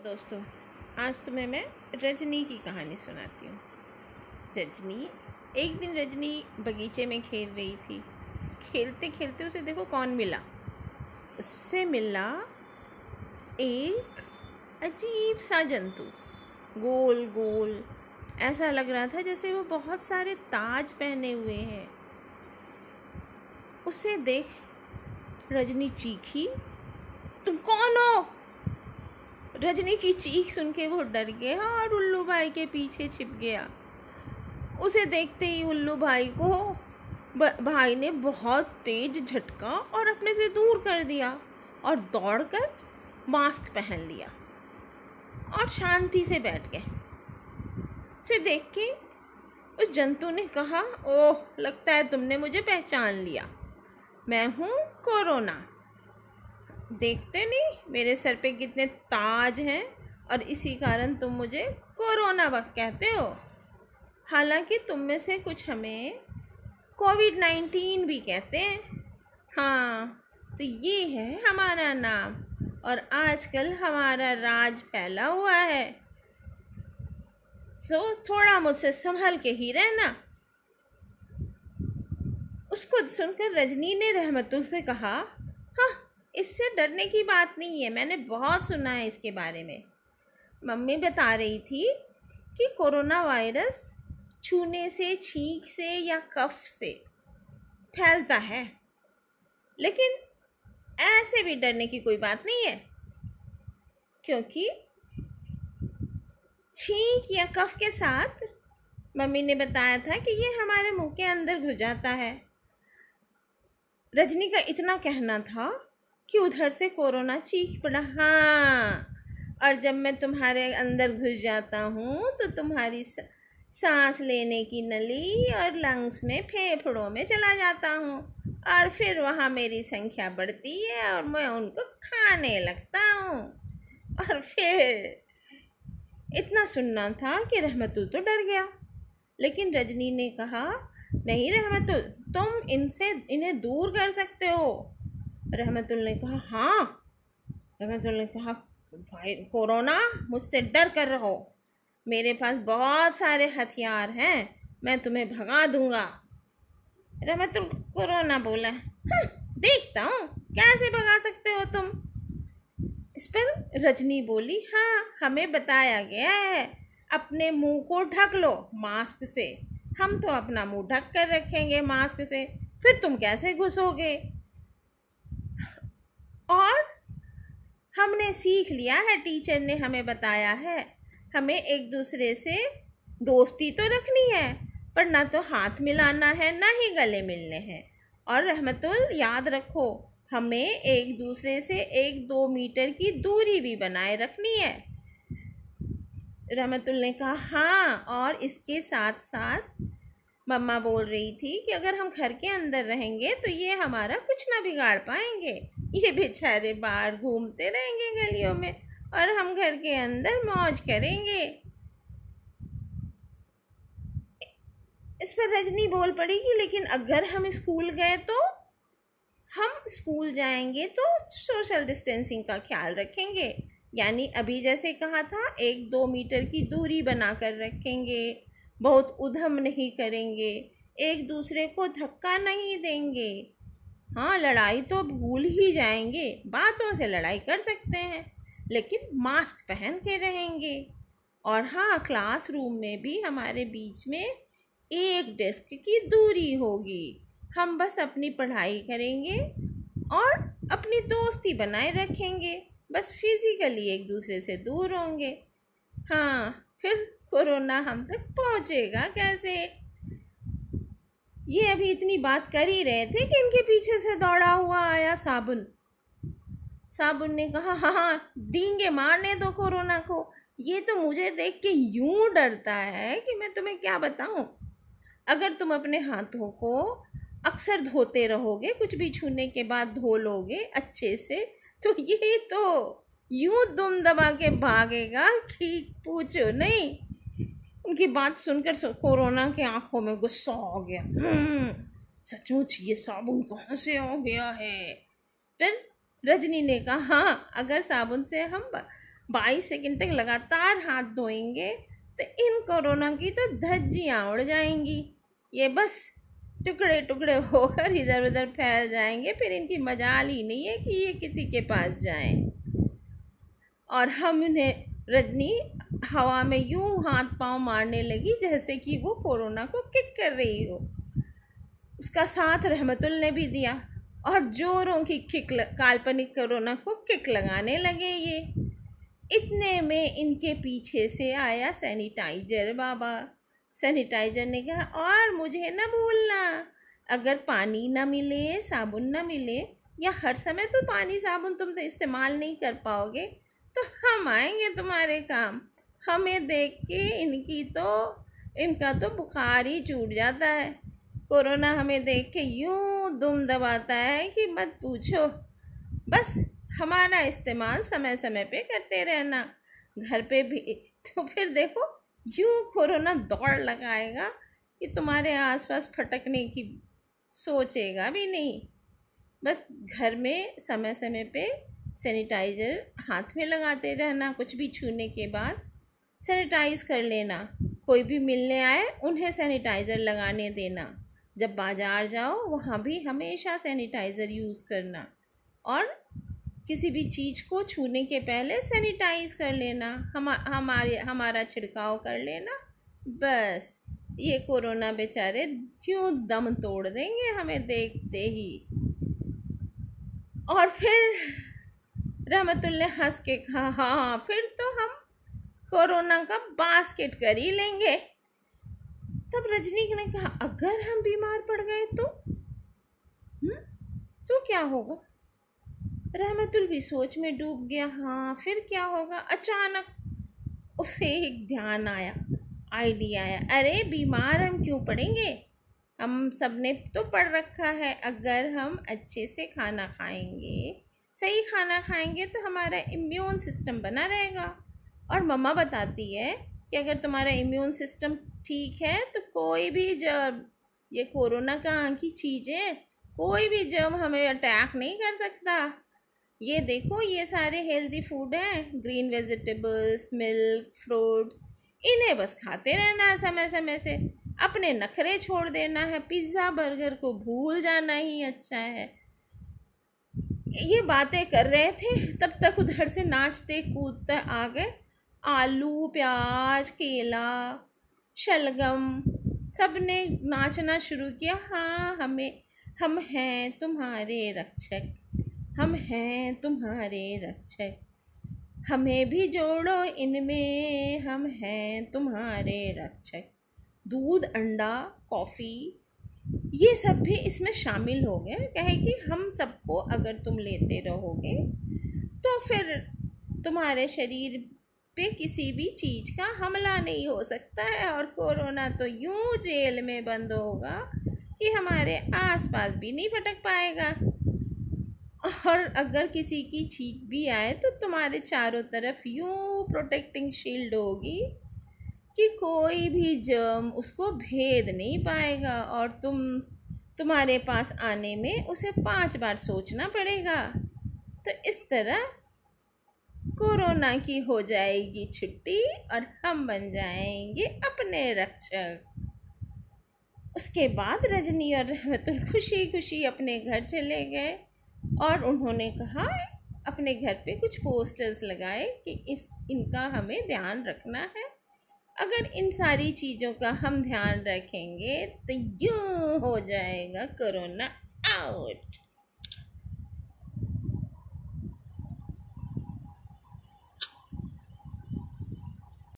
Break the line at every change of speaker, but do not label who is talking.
दोस्तों, आज तुम्हें मैं रजनी की कहानी सुनाती हूँ। एक दिन रजनी बगीचे में खेल रही थी। खेलते खेलते उसे देखो कौन मिला। उससे मिला एक अजीब सा जंतु, गोल गोल, ऐसा लग रहा था जैसे वो बहुत सारे ताज पहने हुए हैं। उसे देख रजनी चीखी, तुम कौन हो? रजनी की चीख सुन के वो डर गया और उल्लू भाई के पीछे छिप गया। उसे देखते ही उल्लू भाई को भाई ने बहुत तेज झटका और अपने से दूर कर दिया और दौड़कर मास्क पहन लिया और शांति से बैठ गए। उसे देख के उस जंतु ने कहा, ओह, लगता है तुमने मुझे पहचान लिया। मैं हूँ कोरोना। देखते नहीं मेरे सर पे कितने ताज हैं और इसी कारण तुम मुझे कोरोना कहते हो। हालांकि तुम में से कुछ हमें कोविड-19 भी कहते हैं। हाँ, तो ये है हमारा नाम और आजकल हमारा राज फैला हुआ है, तो थोड़ा मुझसे संभल के ही रहना। उसको सुनकर रजनी ने रहमतुल से कहा, हाँ, इससे डरने की बात नहीं है, मैंने बहुत सुना है इसके बारे में। मम्मी बता रही थी कि कोरोना वायरस छूने से, छींक से या कफ से फैलता है, लेकिन ऐसे भी डरने की कोई बात नहीं है, क्योंकि छींक या कफ के साथ मम्मी ने बताया था कि ये हमारे मुंह के अंदर घुस जाता है। रजनी का इतना कहना था कि उधर से कोरोना चीख पड़ा, हाँ, और जब मैं तुम्हारे अंदर घुस जाता हूँ तो तुम्हारी सांस लेने की नली और लंग्स में, फेफड़ों में चला जाता हूँ और फिर वहाँ मेरी संख्या बढ़ती है और मैं उनको खाने लगता हूँ। और फिर इतना सुनना था कि रहमतुल तो डर गया, लेकिन रजनी ने कहा, नहीं रहमतुल, तुम इन्हें दूर कर सकते हो। रहमतुल ने कहा, हाँ। रहमतुल ने कहा, भाई कोरोना, मुझसे डर कर रहो, मेरे पास बहुत सारे हथियार हैं, मैं तुम्हें भगा दूंगा। रहमतुल कोरोना बोला, हाँ, देखता हूँ कैसे भगा सकते हो तुम। इस पर रजनी बोली, हाँ, हमें बताया गया है अपने मुंह को ढक लो मास्क से। हम तो अपना मुंह ढक कर रखेंगे मास्क से, फिर तुम कैसे घुसोगे? और हमने सीख लिया है, टीचर ने हमें बताया है, हमें एक दूसरे से दोस्ती तो रखनी है, पर ना तो हाथ मिलाना है, ना ही गले मिलने हैं। और रहमतुल, याद रखो, हमें एक दूसरे से 1-2 मीटर की दूरी भी बनाए रखनी है। रहमतुल ने कहा, हाँ, और इसके साथ साथ मम्मा बोल रही थी कि अगर हम घर के अंदर रहेंगे तो ये हमारा कुछ ना बिगाड़ पाएंगे, ये बेचारे बाहर घूमते रहेंगे गलियों में और हम घर के अंदर मौज करेंगे। इस पर रजनी बोल पड़ी कि लेकिन अगर हम स्कूल गए तो? हम स्कूल जाएंगे तो सोशल डिस्टेंसिंग का ख्याल रखेंगे, यानी अभी जैसे कहा था 1-2 मीटर की दूरी बनाकर रखेंगे, बहुत उधम नहीं करेंगे, एक दूसरे को धक्का नहीं देंगे। हाँ, लड़ाई तो भूल ही जाएंगे, बातों से लड़ाई कर सकते हैं, लेकिन मास्क पहन के रहेंगे। और हाँ, क्लासरूम में भी हमारे बीच में एक डेस्क की दूरी होगी, हम बस अपनी पढ़ाई करेंगे और अपनी दोस्ती बनाए रखेंगे, बस फिजिकली एक दूसरे से दूर होंगे। हाँ, फिर कोरोना हम तक पहुंचेगा कैसे? ये अभी इतनी बात कर ही रहे थे कि इनके पीछे से दौड़ा हुआ आया साबुन। साबुन ने कहा, हाँ, डींगे मारने दो कोरोना को, ये तो मुझे देख के यूं डरता है कि मैं तुम्हें क्या बताऊं। अगर तुम अपने हाथों को अक्सर धोते रहोगे, कुछ भी छूने के बाद धो लोगे अच्छे से, तो ये तो यूं दुम दबा के भागेगा कि पूछो नहीं। उनकी बात सुनकर कोरोना के आंखों में गुस्सा आ गया। सचमुच ये साबुन कहाँ से आ गया है? फिर रजनी ने कहा, हाँ, अगर साबुन से हम 22 सेकंड तक लगातार हाथ धोएंगे तो इन कोरोना की तो धज्जियाँ उड़ जाएंगी। ये बस टुकड़े टुकड़े होकर इधर उधर फैल जाएंगे, फिर इनकी मजाल ही नहीं है कि ये किसी के पास जाएं। और हम इन्हें रजनी हवा में यूं हाथ पांव मारने लगी जैसे कि वो कोरोना को किक कर रही हो। उसका साथ रहमतुल ने भी दिया और जोरों की काल्पनिक कोरोना को किक लगाने लगे ये। इतने में इनके पीछे से आया सैनिटाइजर बाबा। सैनिटाइजर ने कहा, और मुझे न भूलना, अगर पानी ना मिले, साबुन ना मिले, या हर समय तो पानी साबुन तुम तो इस्तेमाल नहीं कर पाओगे, तो हम आएंगे तुम्हारे काम। हमें देख के इनका तो बुखार ही छूट जाता है। कोरोना हमें देख के यूं दुम दबाता है कि मत पूछो। बस हमारा इस्तेमाल समय समय पे करते रहना, घर पे भी। तो फिर देखो यूं कोरोना दौड़ लगाएगा कि तुम्हारे आसपास फटकने की सोचेगा भी नहीं। बस घर में समय समय पे सैनिटाइज़र हाथ में लगाते रहना, कुछ भी छूने के बाद सैनिटाइज़ कर लेना। कोई भी मिलने आए उन्हें सैनिटाइज़र लगाने देना। जब बाज़ार जाओ वहाँ भी हमेशा सैनिटाइज़र यूज़ करना, और किसी भी चीज़ को छूने के पहले सैनिटाइज़ कर लेना, हमारा छिड़काव कर लेना। बस ये कोरोना बेचारे क्यों दम तोड़ देंगे हमें देखते ही। और फिर रहमतुल ने हंस के कहा, हाँ फिर तो हम कोरोना का बास्केट कर ही लेंगे। तब रजनी ने कहा, अगर हम बीमार पड़ गए तो क्या होगा? रहमतुल भी सोच में डूब गया। हाँ फिर क्या होगा? अचानक उसे एक ध्यान आया, आइडिया आया। अरे बीमार हम क्यों पड़ेंगे? हम सब ने तो पढ़ रखा है, अगर हम अच्छे से खाना खाएंगे, सही खाना खाएंगे तो हमारा इम्यून सिस्टम बना रहेगा। और मम्मा बताती है कि अगर तुम्हारा इम्यून सिस्टम ठीक है तो कोई भी जब, ये कोरोना कहाँ की चीज़ है, कोई भी जब हमें अटैक नहीं कर सकता। ये देखो ये सारे हेल्दी फूड हैं, ग्रीन वेजिटेबल्स, मिल्क, फ्रूट्स, इन्हें बस खाते रहना है समय समय से। अपने नखरे छोड़ देना है, पिज़्ज़ा बर्गर को भूल जाना ही अच्छा है। ये बातें कर रहे थे तब तक उधर से नाचते कूदते आ गए आलू, प्याज, केला, शलगम, सब ने नाचना शुरू किया। हाँ हम हैं तुम्हारे रक्षक, हम हैं तुम्हारे रक्षक, हमें भी जोड़ो इनमें, हम हैं तुम्हारे रक्षक। दूध, अंडा, कॉफ़ी, ये सब भी इसमें शामिल हो गए। कहे कि हम सबको अगर तुम लेते रहोगे तो फिर तुम्हारे शरीर पे किसी भी चीज़ का हमला नहीं हो सकता है, और कोरोना तो यूं जेल में बंद होगा कि हमारे आसपास भी नहीं फटक पाएगा। और अगर किसी की छींक भी आए तो तुम्हारे चारों तरफ यूं प्रोटेक्टिंग शील्ड होगी कि कोई भी जर्म उसको भेद नहीं पाएगा, और तुम्हारे पास आने में उसे 5 बार सोचना पड़ेगा। तो इस तरह कोरोना की हो जाएगी छुट्टी और हम बन जाएंगे अपने रक्षक। उसके बाद रजनी और रहमतुल खुशी खुशी अपने घर चले गए, और उन्होंने कहा अपने घर पे कुछ पोस्टर्स लगाए कि इनका हमें ध्यान रखना है। अगर इन सारी चीज़ों का हम ध्यान रखेंगे तो यूं हो जाएगा कोरोना आउट।